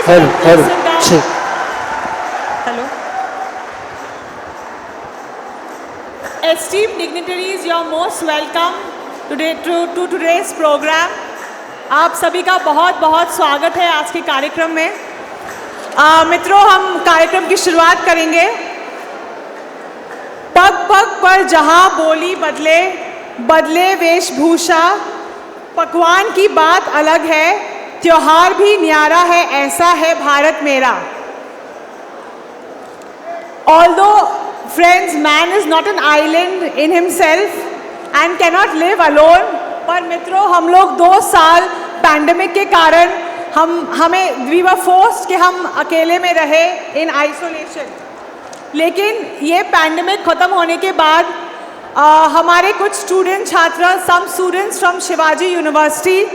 Hello. Esteemed dignitaries, you are most welcome to today's program. आप सभी का बहुत बहुत स्वागत है आज के कार्यक्रम में। मित्रों, हम कार्यक्रम की शुरुआत करेंगे। पग पग पर जहाँ बोली बदले, बदले वेशभूषा, पकवान की बात अलग है, त्योहार भी न्यारा है, ऐसा है भारत मेरा। Although, friends, man is not an island in himself and cannot live alone, पर मित्रों हम लोग 2 साल पैंडेमिक के कारण we were forced कि हम अकेले में रहे in isolation। लेकिन ये पैंडेमिक ख़त्म होने के बाद हमारे कुछ स्टूडेंट छात्र, some students from Shivaji University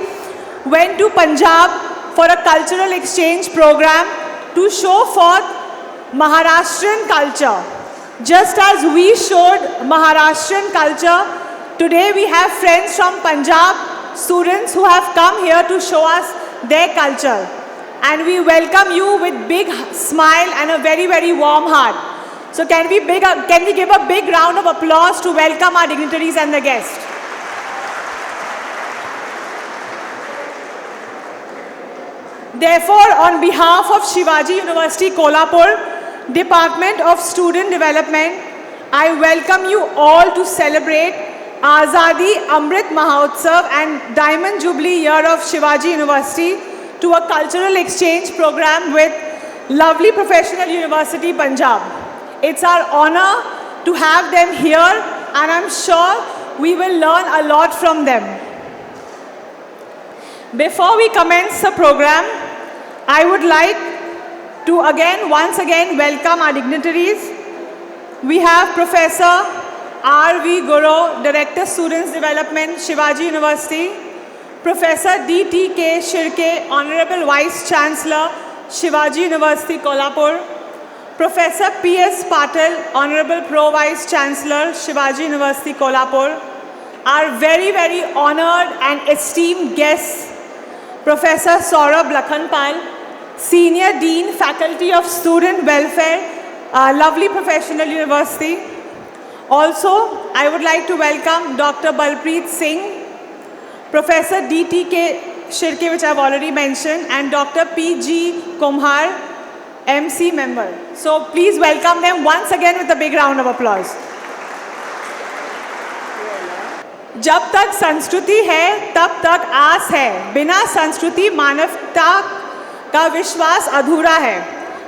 went to Punjab for a cultural exchange program to show forth Maharashtrian culture. Just as we showed Maharashtrian culture, today we have friends from Punjab, students who have come here to show us their culture. And we welcome you with big smile and a very, very warm heart. So can we give a big round of applause to welcome our dignitaries and the guests. Therefore, on behalf of Shivaji University, Kolhapur, Department of Student Development, I welcome you all to celebrate Azadi Amrit Mahotsav and Diamond Jubilee Year of Shivaji University to a cultural exchange program with lovely Professional University, Punjab. It's our honor to have them here, and I'm sure we will learn a lot from them. Before we commence the program, I would like to once again welcome our dignitaries. We have Professor R.V. Guru, Director Students Development, Shivaji University. Professor D.T.K. Shirke, Honorable Vice Chancellor, Shivaji University, Kolhapur. Professor P.S. Patil, Honorable Pro Vice Chancellor, Shivaji University, Kolhapur. Our very, very honored and esteemed guests, Professor Saurabh Lakhanpal, Senior Dean, Faculty of Student Welfare, lovely Professional University. Also, I would like to welcome Dr. Balpreet Singh, Professor D.T.K. Shirke, which I have already mentioned, and Dr. P.G. Kumhar, MC member. So please welcome them once again with a big round of applause. जब तक संस्कृति है तब तक आस है, बिना संस्कृति मानवता का विश्वास अधूरा है.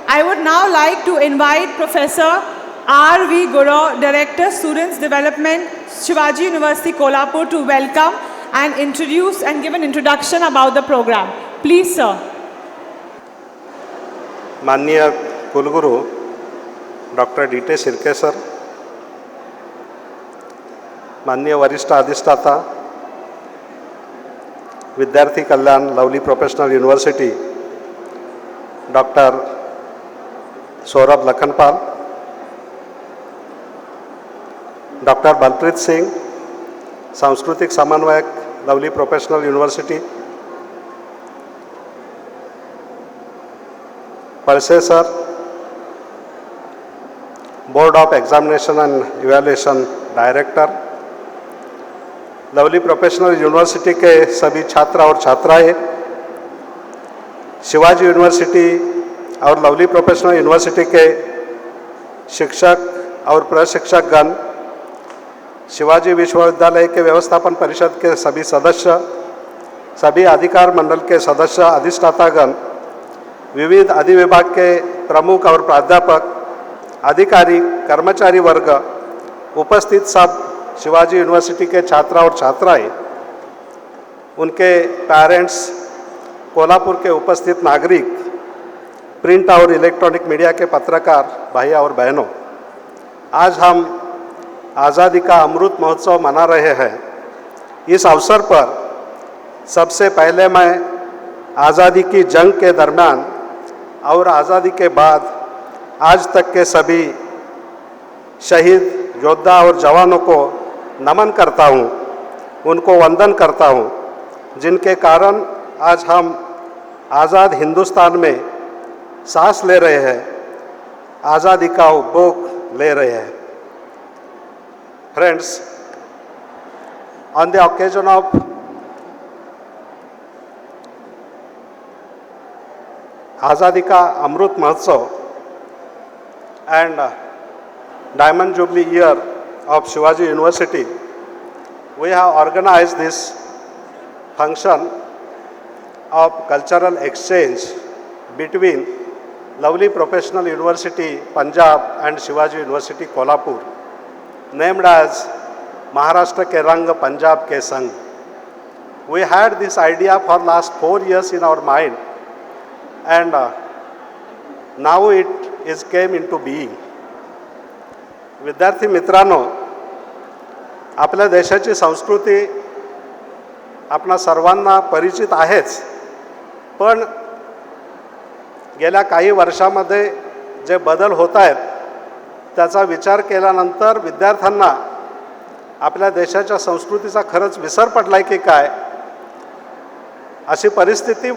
I would now like to invite Professor R.V. Guru, Director Students Development, Shivaji University, Kolhapur, to welcome and introduce and give an introduction about the program. Please, sir. माननीय कुलगुरु डॉक्टर D.T. शिर्के सर, माननीय वरिष्ठ अधिष्ठाता, विद्यार्थी कल्याण, Lovely Professional University, doctor Saurabh Lakhanpal, doctor Balpreet Singh, सांस्कृतिक समन्वयक, Lovely Professional University, Parse sir, board of examination and evaluation director, Lovely Professional University के सभी छात्र और छात्राएं, शिवाजी यूनिवर्सिटी और लवली प्रोफेशनल यूनिवर्सिटी के शिक्षक और प्रशिक्षकगण, शिवाजी विश्वविद्यालय के व्यवस्थापन परिषद के सभी सदस्य, सभी अधिकार मंडल के सदस्य, अधिष्ठातागण, विविध अधिविभाग के प्रमुख और प्राध्यापक, अधिकारी, कर्मचारी वर्ग, उपस्थित सब शिवाजी यूनिवर्सिटी के छात्र और छात्राएं, उनके पेरेंट्स, कोल्हापुर के उपस्थित नागरिक, प्रिंट और इलेक्ट्रॉनिक मीडिया के पत्रकार भाई और बहनों, आज हम आज़ादी का अमृत महोत्सव मना रहे हैं। इस अवसर पर सबसे पहले मैं आज़ादी की जंग के दरमियान और आज़ादी के बाद आज तक के सभी शहीद योद्धा और जवानों को नमन करता हूँ, उनको वंदन करता हूँ, जिनके कारण आज हम आज़ाद हिंदुस्तान में सांस ले रहे हैं, आज़ादी का उपभोग ले रहे हैं। Friends, on the occasion of Azadi Ka Amrut Mahotsav and Diamond Jubilee year of Shivaji University, we have organized this function of cultural exchange between Lovely Professional University Punjab and Shivaji University Kolhapur, named as Maharashtra ke Rang Punjab ke Sang. We had this idea for last 4 years in our mind, and now it is came into being. विद्यार्थी मित्रांनो, आपल्या देशाची संस्कृती आपणा सर्वांना परिचित आहेच, पण गेल्या काही वर्षामध्ये जे बदल होत आहेत त्याचा विचार केल्यानंतर विद्यार्थ्यांना आपल्या देशाच्या संस्कृतीचा खरंच विसर पडलाय की काय अशी परिस्थिती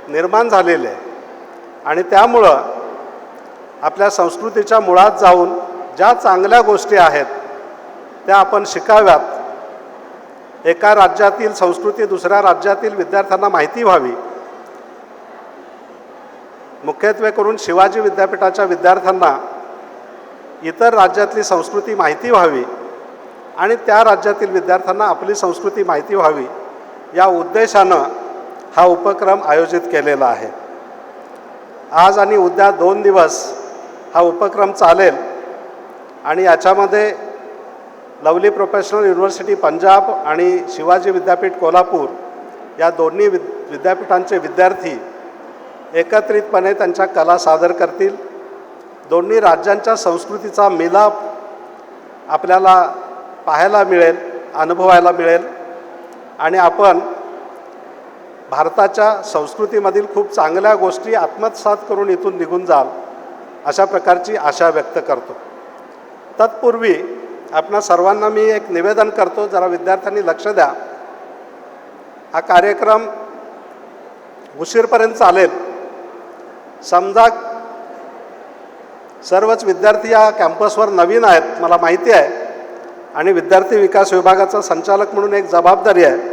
निर्माण झालेली आहे। आणि त्यामुळं आपल्या संस्कृतीच्या मुळात जाऊन ज्या चांगल्या गोष्टी आहेत त्या आपण शिकाव्यात। एका राज्यातील संस्कृती दुसऱ्या राज्यातील विद्यार्थ्यांना माहिती व्हावी। मुख्यत्वे करून शिवाजी विद्यापीठाच्या विद्यार्थ्यांना इतर राज्यातली संस्कृती माहिती व्हावी आणि त्या राज्यातील विद्यार्थ्यांना आपली संस्कृती माहिती व्हावी, या उद्देशानं हा उपक्रम आयोजित केलेला आहे। आज आणि उद्या 2 दिवस हा उपक्रम चालेल आणि याच्यामध्ये लवली प्रोफेशनल युनिव्हर्सिटी पंजाब आणि शिवाजी विद्यापीठ कोल्हापूर या दोन्ही विद्यापीठांचे विद्यार्थी एकत्रितपणे त्यांच्या कला सादर करतील। दोन्ही राज्यांच्या संस्कृतीचा मिलाप आपल्याला पाहायला मिळेल, अनुभवायला मिळेल आणि आपण भारताच्या संस्कृतीमधील खूप चांगल्या गोष्टी आत्मसात करून इथून निघून जाल अशा प्रकारची आशा व्यक्त करतो। तत्पूर्वी आपणा सर्वांना मी एक निवेदन करतो, जरा विद्यार्थ्यांनी लक्ष द्या। हा कार्यक्रम उशीरपर्यंत चालेल। समजा सर्वच विद्यार्थी या कॅम्पसवर नवीन आहेत, मला माहिती आहे, आणि विद्यार्थी विकास विभागाचा संचालक म्हणून एक जबाबदारी आहे।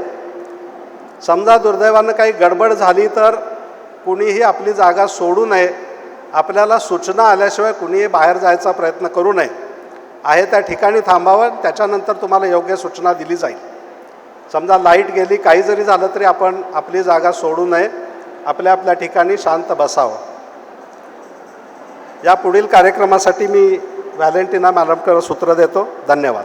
समजा दुर्दैवानं काही गडबड झाली तर कुणीही आपली जागा सोडू नये। आपल्याला सूचना आल्याशिवाय कुणीही बाहेर जायचा प्रयत्न करू नये। आहे त्या ठिकाणी थांबावं, त्याच्यानंतर तुम्हाला योग्य सूचना दिली जाईल। समजा लाईट गेली, काही जरी झालं तरी आपण आपली जागा सोडू नये, आपल्या आपल्या ठिकाणी शांत बसावं। या पुढील कार्यक्रमासाठी मी व्हॅलेंटिना मॅडमकडे सूत्र देतो। धन्यवाद।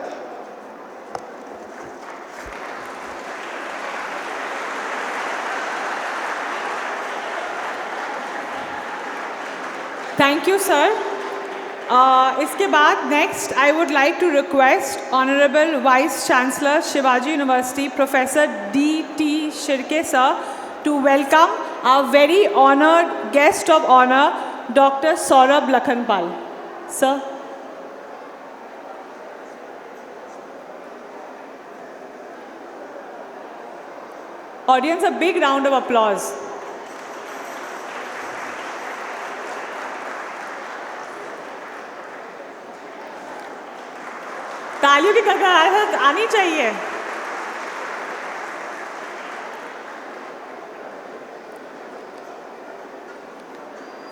Thank you sir. इसके बाद next I would like to request honourable vice chancellor Shivaji university professor D.T. Shirke sir to welcome our very honoured guest of honour doctor Saurabh Lakhanpal sir. Audience, a big round of applause. तालियों की गड़गड़ाहट आनी चाहिए।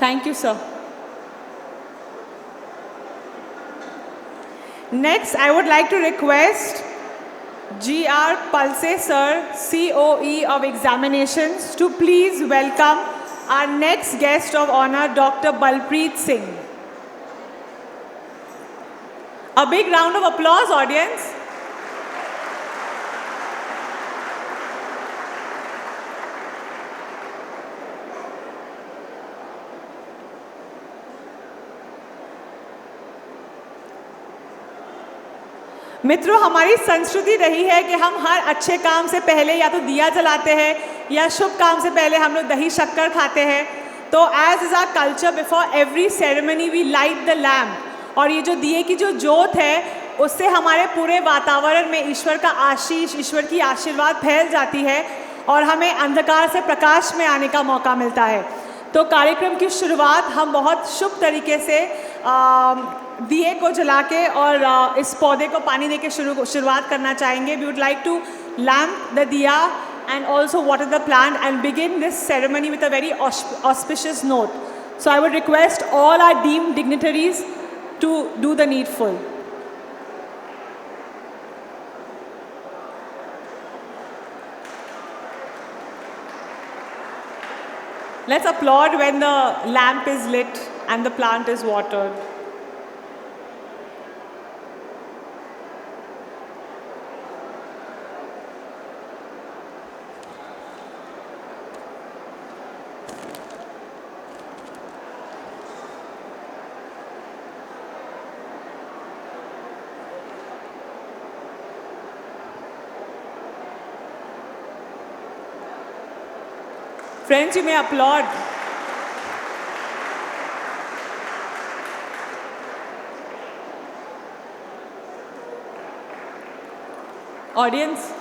Thank you sir. Next I would like to request G.R. Palse sir, COE of Examinations, to please welcome our next guest of honor, Dr. Balpreet Singh. A big round of applause, audience. मित्रों, हमारी संस्कृति रही है कि हम हर अच्छे काम से पहले या तो दिया जलाते हैं या शुभ काम से पहले हम लोग दही शक्कर खाते हैं। तो as is our culture, before every ceremony we light the lamp, और ये जो दिए की जो ज्योत है उससे हमारे पूरे वातावरण में ईश्वर का आशीष, ईश्वर की आशीर्वाद फैल जाती है और हमें अंधकार से प्रकाश में आने का मौका मिलता है। तो कार्यक्रम की शुरुआत हम बहुत शुभ तरीके से दिए को जला के और इस पौधे को पानी दे के शुरुआत करना चाहेंगे. We would like to lamp the diya and also water the plant and begin this ceremony with a very auspicious note. So I would request all our deemed dignitaries to do the needful. Let's applaud when the lamp is lit and the plant is watered. Friends, you may applaud. Audience.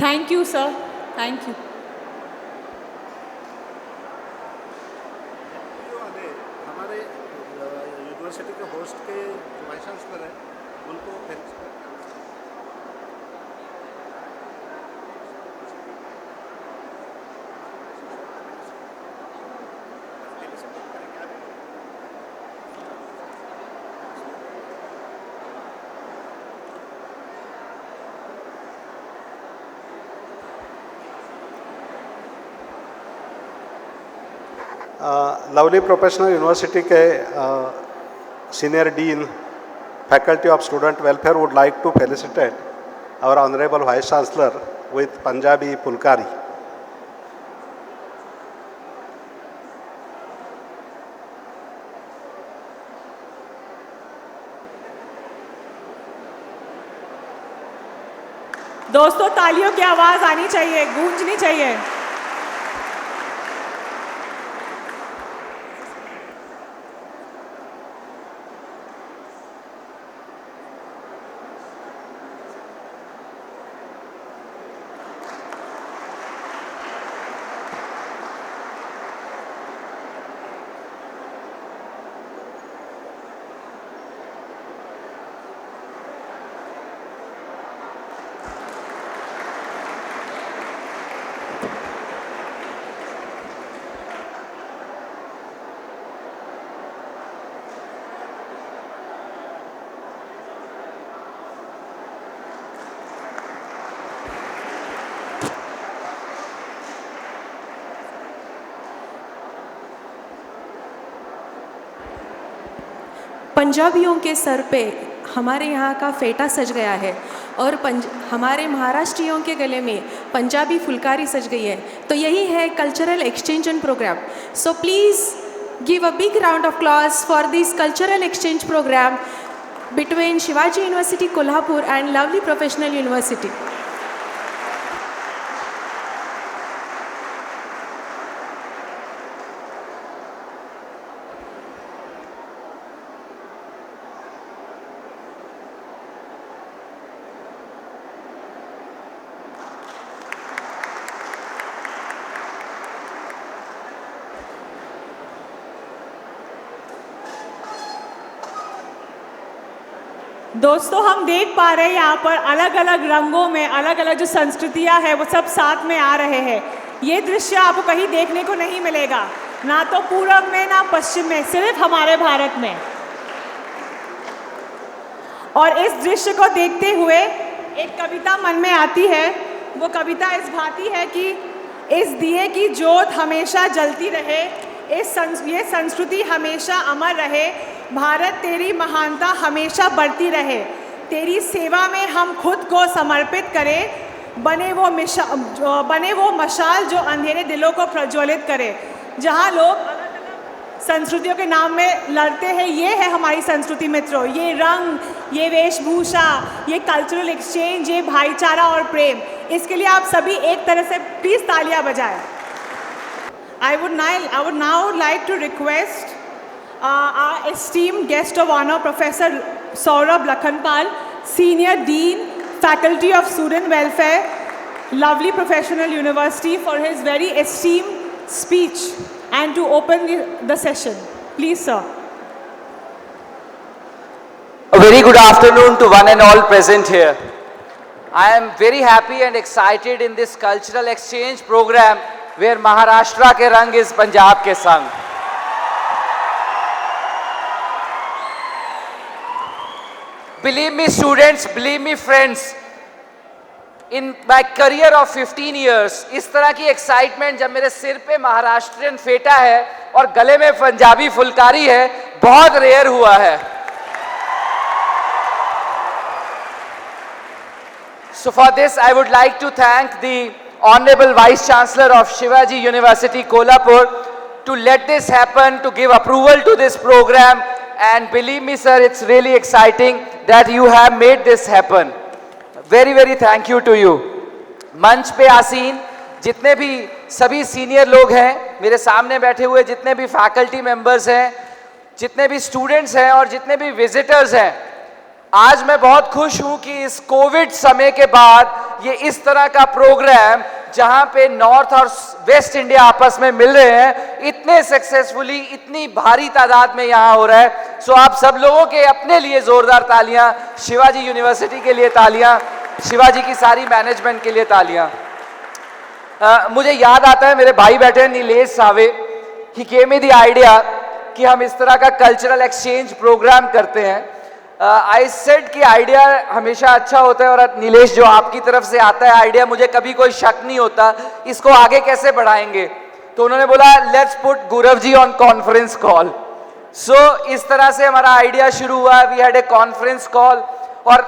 Thank you, sir. Thank you. हमारे university के host के vice chancellor हैं उनको Lovely Professional University के senior dean faculty of student welfare would like to felicitate our honourable vice chancellor with Punjabi phulkari. दोस्तों, तालियों की आवाज आनी चाहिए, गूंजनी चाहिए. पंजाबियों के सर पे हमारे यहाँ का फेटा सज गया है और हमारे महाराष्ट्रियों के गले में पंजाबी फुलकारी सज गई है. तो यही है cultural exchange and programme. So please give a big round of applause for this cultural exchange programme between Shivaji University Kolhapur and Lovely Professional University. दोस्तों, हम देख पा रहे हैं यहाँ पर अलग अलग रंगों में अलग अलग जो संस्कृतियाँ हैं वो सब साथ में आ रहे हैं। ये दृश्य आपको कहीं देखने को नहीं मिलेगा, ना तो पूरब में ना पश्चिम में, सिर्फ हमारे भारत में। और इस दृश्य को देखते हुए एक कविता मन में आती है। वो कविता इस भांति है कि इस दिए की ज्योत हमेशा जलती रहे, ये संस्कृति हमेशा अमर रहे, भारत तेरी महानता हमेशा बढ़ती रहे, तेरी सेवा में हम खुद को समर्पित करें, बने वो मशाल जो अंधेरे दिलों को प्रज्वलित करे। जहाँ लोग अलग अलग संस्कृतियों के नाम में लड़ते हैं, ये है हमारी संस्कृति मित्रों। ये रंग, ये वेशभूषा, ये कल्चरल एक्सचेंज, ये भाईचारा और प्रेम, इसके लिए आप सभी एक तरह से प्लीज़ तालियां बजाएं। I would now like to request our esteemed guest of honor, Professor Saurabh Lakhanpal, Senior Dean, Faculty of Student Welfare, Lovely Professional University, for his very esteemed speech and to open the session. Please, sir. A very good afternoon to one and all present here. I am very happy and excited in this cultural exchange program where Maharashtra के रंग is Punjab के संग। Believe me students, believe me friends, in my career of 15 years, इस तरह की excitement जब मेरे सिर पे महाराष्ट्रियन फेटा है और गले में पंजाबी फुलकारी है, बहुत रेयर हुआ है। So for this I would like to thank the Honorable Vice Chancellor of Shivaji University, Kolhapur, to let this happen, to give approval to this program, and believe me sir, it's really exciting that you have made this happen. Very very thank you to you. मंच पे आसीन जितने भी सभी senior लोग हैं, मेरे सामने बैठे हुए जितने भी फैकल्टी मेंबर्स हैं, जितने भी स्टूडेंट्स हैं और जितने भी विजिटर्स हैं, आज मैं बहुत खुश हूं कि इस कोविड समय के बाद ये इस तरह का प्रोग्राम जहां पे नॉर्थ और वेस्ट इंडिया आपस में मिल रहे हैं, इतने सक्सेसफुली, इतनी भारी तादाद में यहां हो रहा है। सो आप सब लोगों के अपने लिए जोरदार तालियां, शिवाजी यूनिवर्सिटी के लिए तालियां, शिवाजी की सारी मैनेजमेंट के लिए तालियां। मुझे याद आता है मेरे भाई बैठे हैं Nilesh Save, he gave me the idea कि हम इस तरह का कल्चरल एक्सचेंज प्रोग्राम करते हैं। आई सेड कि आइडिया हमेशा अच्छा होता है और नीलेश जो आपकी तरफ से आता है आइडिया, मुझे कभी कोई शक नहीं होता इसको आगे कैसे बढ़ाएंगे। तो उन्होंने बोला let's put Gurav ji on conference call. So इस तरह से हमारा आइडिया शुरू हुआ। We had a conference call और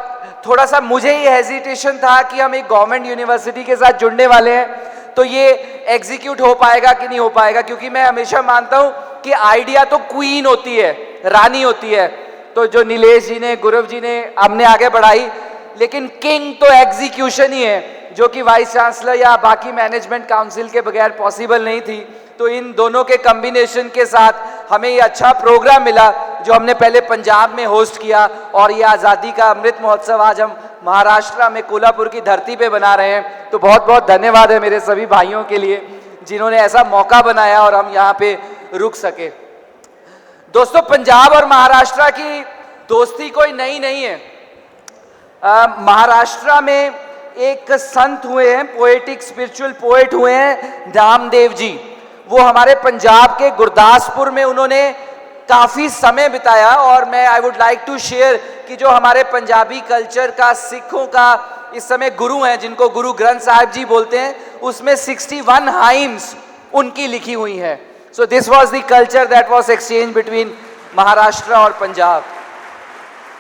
थोड़ा सा मुझे ही हेजिटेशन था कि हम एक गवर्नमेंट यूनिवर्सिटी के साथ जुड़ने वाले हैं तो ये एग्जीक्यूट हो पाएगा कि नहीं हो पाएगा, क्योंकि मैं हमेशा मानता हूं कि आइडिया तो क्वीन होती है, रानी होती है। तो जो नीलेश जी ने, गुरव जी ने हमने आगे बढ़ाई, लेकिन किंग तो एग्जीक्यूशन ही है, जो कि वाइस चांसलर या बाकी मैनेजमेंट काउंसिल के बगैर पॉसिबल नहीं थी। तो इन दोनों के कॉम्बिनेशन के साथ हमें ये अच्छा प्रोग्राम मिला जो हमने पहले पंजाब में होस्ट किया, और ये आज़ादी का अमृत महोत्सव आज हम महाराष्ट्र में कोल्हापुर की धरती पे बना रहे हैं। तो बहुत बहुत धन्यवाद है मेरे सभी भाइयों के लिए जिन्होंने ऐसा मौका बनाया और हम यहाँ पे रुक सके। दोस्तों, पंजाब और महाराष्ट्र की दोस्ती कोई नई नहीं है। महाराष्ट्र में एक संत हुए हैं, पोएटिक स्पिरिचुअल पोएट हुए हैं नामदेव जी। वो हमारे पंजाब के गुरदासपुर में उन्होंने काफ़ी समय बिताया, और मैं I would like to share कि जो हमारे पंजाबी कल्चर का, सिखों का इस समय गुरु हैं, जिनको गुरु ग्रंथ साहिब जी बोलते हैं, उसमें 61 हाइम्स उनकी लिखी हुई हैं। So this was the culture that was exchanged between Maharashtra और पंजाब।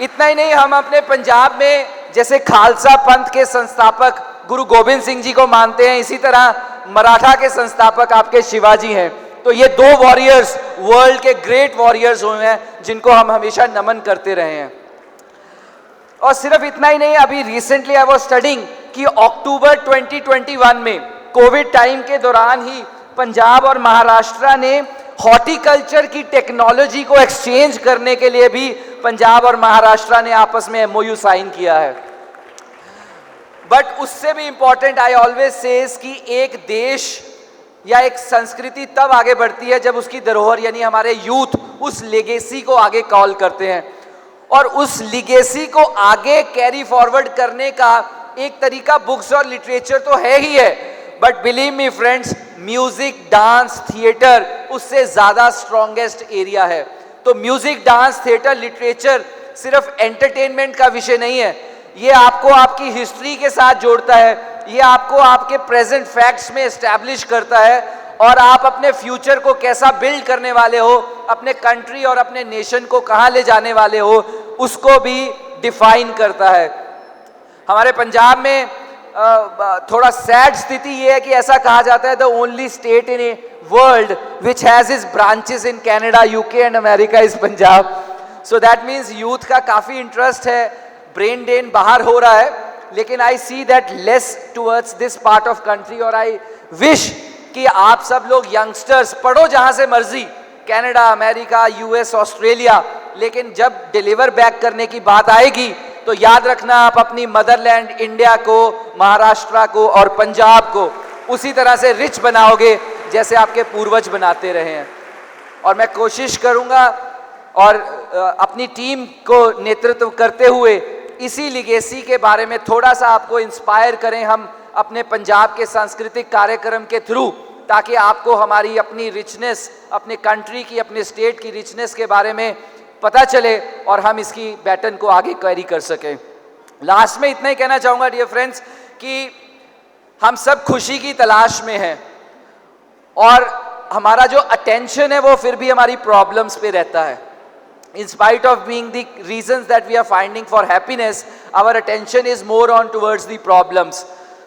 इतना ही नहीं, हम अपने पंजाब में जैसे खालसा पंथ के संस्थापक गुरु गोविंद सिंह जी को मानते हैं, इसी तरह मराठा के संस्थापक आपके शिवाजी हैं। तो ये दो वॉरियर्स, वर्ल्ड के ग्रेट वॉरियर्स हुए हैं जिनको हम हमेशा नमन करते रहे हैं। और सिर्फ इतना ही नहीं, अभी रिसेंटली आई वाज स्टडिंग कि अक्टूबर 2021 में कोविड टाइम के दौरान ही पंजाब और महाराष्ट्र ने हॉर्टिकल्चर की टेक्नोलॉजी को एक्सचेंज करने के लिए भी पंजाब और महाराष्ट्र ने आपस में एमओयू साइन किया है। बट उससे भी इंपॉर्टेंट आई ऑलवेज सेज कि एक देश या एक संस्कृति तब आगे बढ़ती है जब उसकी धरोहर यानी हमारे यूथ उस लेगेसी को आगे कॉल करते हैं। और उस लिगेसी को आगे कैरी फॉरवर्ड करने का एक तरीका बुक्स और लिटरेचर तो है ही है, but believe me friends, music, dance, theatre उससे ज्यादा स्ट्रॉन्गेस्ट एरिया है। तो म्यूजिक, डांस, थिएटर, लिटरेचर सिर्फ एंटरटेनमेंट का विषय नहीं है, ये आपको आपकी हिस्ट्री के साथ जोड़ता है, ये आपको आपके प्रेजेंट फैक्ट्स में एस्टैब्लिश करता है, और आप अपने फ्यूचर को कैसा बिल्ड करने वाले हो, अपने कंट्री और अपने नेशन को कहाँ ले जाने वाले हो, उसको भी डिफाइन करता है। हमारे पंजाब में थोड़ा सैड स्थिति ये है कि ऐसा कहा जाता है the only state in a world which has is branches in Canada, UK and America is Punjab. So that means youth का काफी इंटरेस्ट है, ब्रेन ड्रेन बाहर हो रहा है, लेकिन I see that less towards this part of country, और I wish कि आप सब लोग यंगस्टर्स पढ़ो जहां से मर्जी, कनाडा, अमेरिका, यूएस, ऑस्ट्रेलिया, लेकिन जब डिलीवर बैक करने की बात आएगी तो याद रखना आप अपनी मदरलैंड इंडिया को, महाराष्ट्र को और पंजाब को उसी तरह से रिच बनाओगे जैसे आपके पूर्वज बनाते रहे हैं। और मैं कोशिश करूंगा और अपनी टीम को नेतृत्व करते हुए इसी लिगेसी के बारे में थोड़ा सा आपको इंस्पायर करें हम अपने पंजाब के सांस्कृतिक कार्यक्रम के थ्रू, ताकि आपको हमारी अपनी रिचनेस, अपने कंट्री की, अपने स्टेट की रिचनेस के बारे में पता चले और हम इसकी बैटन को आगे कैरी कर सकें। लास्ट में इतना ही कहना चाहूँगा डियर फ्रेंड्स कि हम सब खुशी की तलाश में हैं, और हमारा जो अटेंशन है वो फिर भी हमारी प्रॉब्लम्स पे रहता है। In spite of being the reasons that we are finding for happiness, our attention is more on towards the problems.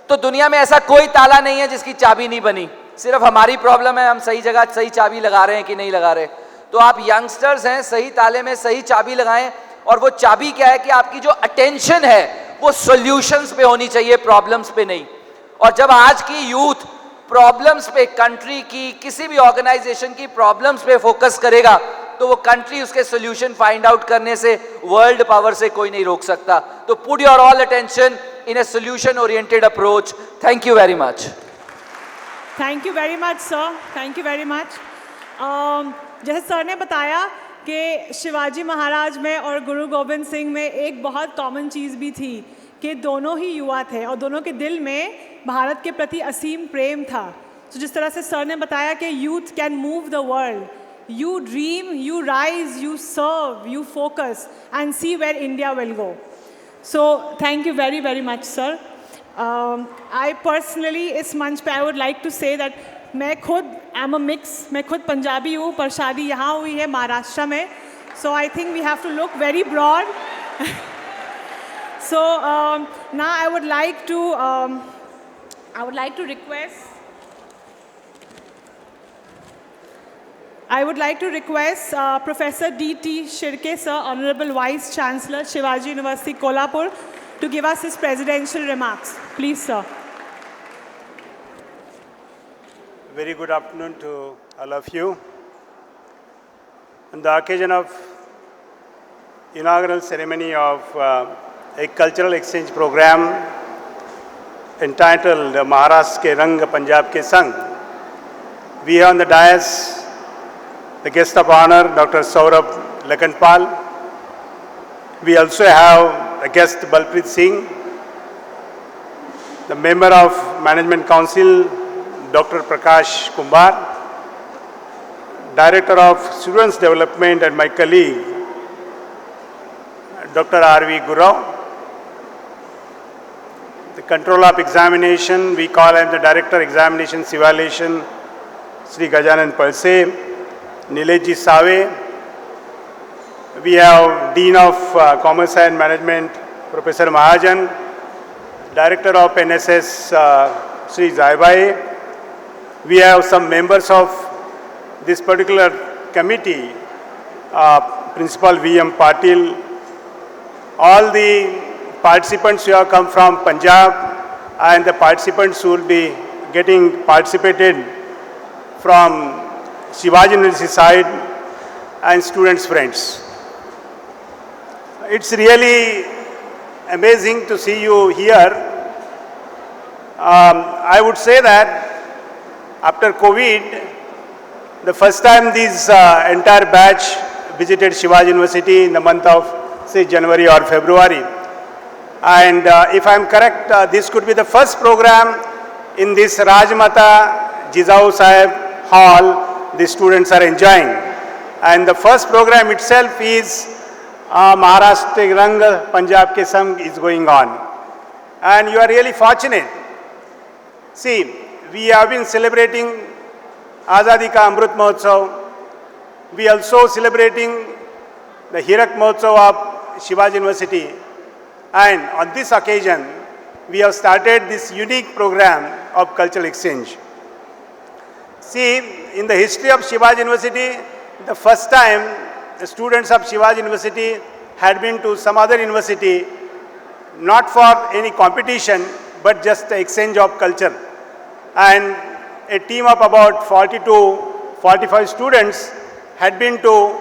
तो दुनिया में ऐसा कोई ताला नहीं है जिसकी चाबी नहीं बनी, सिर्फ हमारी प्रॉब्लम है हम सही जगह सही चाबी लगा रहे हैं कि नहीं लगा रहे। तो आप यंगस्टर्स हैं, सही ताले में सही चाबी लगाएं, और वो चाबी क्या है कि आपकी जो अटेंशन है वो सॉल्यूशंस पे होनी चाहिए, प्रॉब्लम्स पे नहीं। और जब आज की यूथ प्रॉब्लम्स पे, कंट्री की, किसी भी ऑर्गेनाइजेशन की प्रॉब्लम्स पे फोकस करेगा तो वो कंट्री उसके सॉल्यूशन फाइंड आउट करने से वर्ल्ड पावर से कोई नहीं रोक सकता। तो put your all attention in A solution oriented approach. Thank you very much. Thank you very much sir, thank you very much. जैसे सर ने बताया कि शिवाजी महाराज में और गुरु गोविंद सिंह में एक बहुत कॉमन चीज़ भी थी कि दोनों ही युवा थे और दोनों के दिल में भारत के प्रति असीम प्रेम था। तो जिस तरह से सर ने बताया कि youth can move the world, you dream, you rise, you serve, you focus and see where India will go. So thank you very very much sir. I personally इस मंच पे I would like to say that मैं खुद am a mix, मैं खुद पंजाबी हूँ पर शादी यहाँ हुई है महाराष्ट्र में, so I think we have to look very broad. So now I would like to request Professor D.T. Shirke, sir, Honorable Vice Chancellor, Shivaji University, Kolhapur, to give us his presidential remarks. Please, sir. Very good afternoon to all of you. On the occasion of inaugural ceremony of a cultural exchange program entitled Maharashtra Ke Rang Punjab Ke Sang, we have on the dais the guest of honor, Dr. Saurabh Lakhanpal. We also have a guest, Balpreet Singh, the member of Management Council, Dr. Prakash Kumbar, Director of Students Development, and my colleague, Dr. R.V. Gurau. The Controller of Examination, we call him the Director Examinations Evaluation, Sri Gajanan Palse, Nilesh Save. We have Dean of Commerce and Management, Professor Mahajan, Director of NSS, Sri Zaibai. We have some members of this particular committee, Principal V.M. Patil. All the participants who have come from Punjab and the participants who will be getting participated from Shivaji University side and students' friends. It's really amazing to see you here. I would say that after COVID, the first time this entire batch visited Shivaji University in the month of say January or February. And if I am correct, this could be the first program in this Rajmata Jizau Sahib Hall the students are enjoying. And the first program itself is Maharashtra Rang Punjab Ke Sang is going on. And you are really fortunate. See, we have been celebrating Azadi Ka Amrit Mahotsav. We also celebrating the Hirak Mahotsav of Shivaji University. And on this occasion, we have started this unique program of cultural exchange. See, in the history of Shivaji University, the first time the students of Shivaji University had been to some other university, not for any competition, but just the exchange of culture. And a team of about 40 to 45 students had been to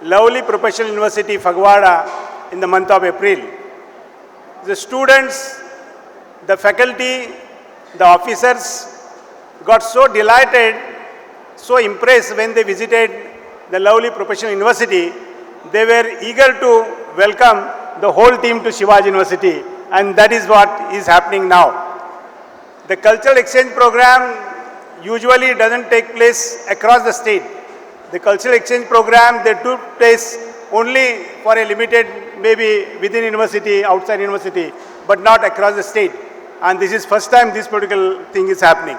lovely professional university, Phagwara, in the month of April. The students, the faculty, the officers got so delighted, so impressed when they visited the lovely professional university. They were eager to welcome the whole team to Shivaji University, and that is what is happening now. The cultural exchange program usually doesn't take place across the state. The cultural exchange program, they took place only for a limited, maybe within university, outside university, but not across the state. And this is first time this particular thing is happening.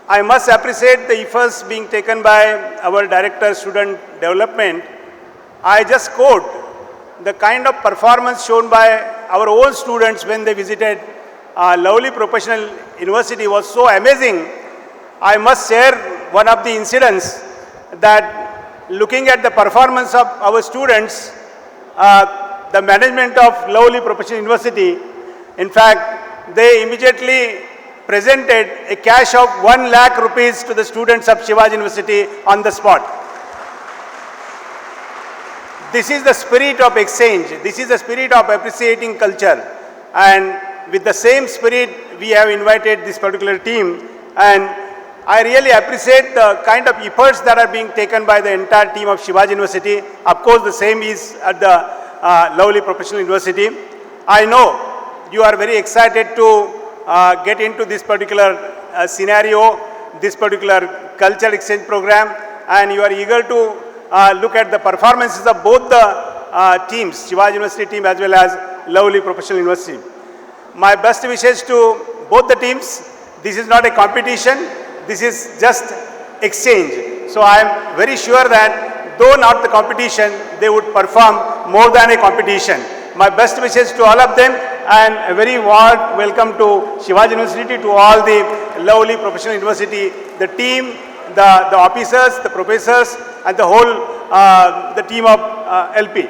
I must appreciate the efforts being taken by our Director Student Development. I just quote the kind of performance shown by our own students when they visited a lovely professional university was so amazing. I must share one of the incidents that looking at the performance of our students, the management of lovely professional university, in fact, they immediately presented a cash of 1 lakh rupees to the students of Shivaji University on the spot. This is the spirit of exchange. This is the spirit of appreciating culture. And with the same spirit, we have invited this particular team. And I really appreciate the kind of efforts that are being taken by the entire team of Shivaji University. Of course, the same is at the lovely professional university. I know you are very excited to get into this particular scenario, this particular cultural exchange program, and you are eager to look at the performances of both the teams, Shivaji University team as well as lovely professional university. My best wishes to both the teams. This is not a competition, this is just exchange. So I am very sure that though not the competition, they would perform more than a competition. My best wishes to all of them, and a very warm welcome to Shivaji University, to all the lovely professional university, the team, the officers, the professors, and the whole the team of LP.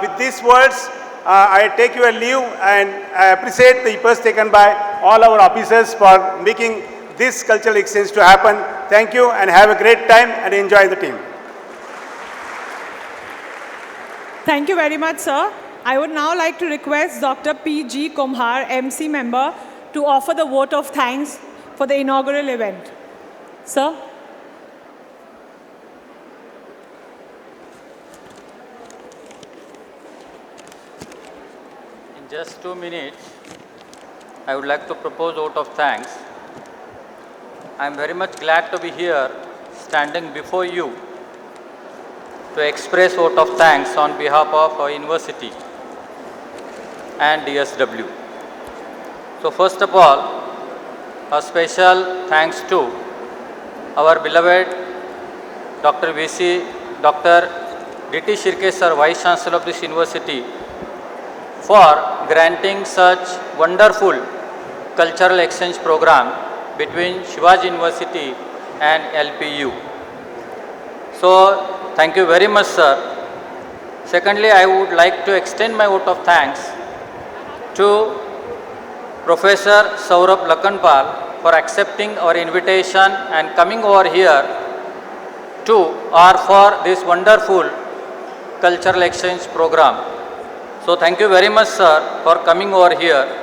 With these words, I take your leave, and I appreciate the efforts taken by all our officers for making this cultural exchange to happen. Thank you, and have a great time and enjoy the team. Thank you very much, sir. I would now like to request Dr. P.G. Kumhar, MC member, to offer the vote of thanks for the inaugural event. Sir? In just 2 minutes, I would like to propose vote of thanks. I am very much glad to be here, standing before you, to express vote of thanks on behalf of our university and DSW. So first of all, a special thanks to our beloved Dr. VC, Dr. D.T. Shirke sir, Vice Chancellor of this university, for granting such wonderful cultural exchange program between Shivaji University and LPU. So thank you very much, sir. Secondly, I would like to extend my vote of thanks to Professor Saurabh Lakhanpal for accepting our invitation and coming over here to or for this wonderful cultural exchange program. So thank you very much, sir, for coming over here.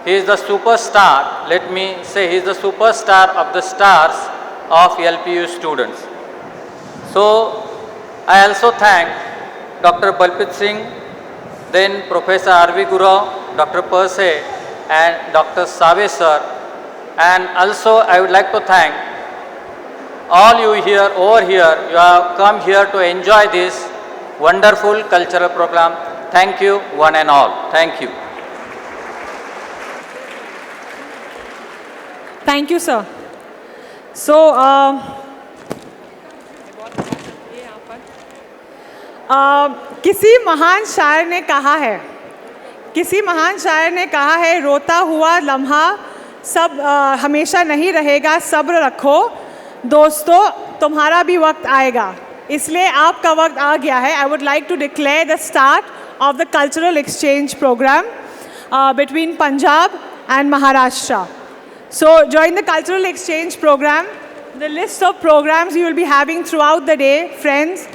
He is the superstar, let me say he is the superstar of the stars of LPU students. So I also thank Dr. Balpit Singh, then Professor R.V. Guru, Dr. Persay, and Dr. Save sir. And also I would like to thank all you here, over here, you have come here to enjoy this wonderful cultural program. Thank you one and all. Thank you. Thank you, sir. So, किसी महान शायर ने कहा है रोता हुआ लम्हा सब हमेशा नहीं रहेगा, सब्र रखो दोस्तों, तुम्हारा भी वक्त आएगा. इसलिए आपका वक्त आ गया है. I would like to declare the start of the cultural exchange program between Punjab and Maharashtra. So during the cultural exchange program, the list of programs you will be having throughout the day, friends,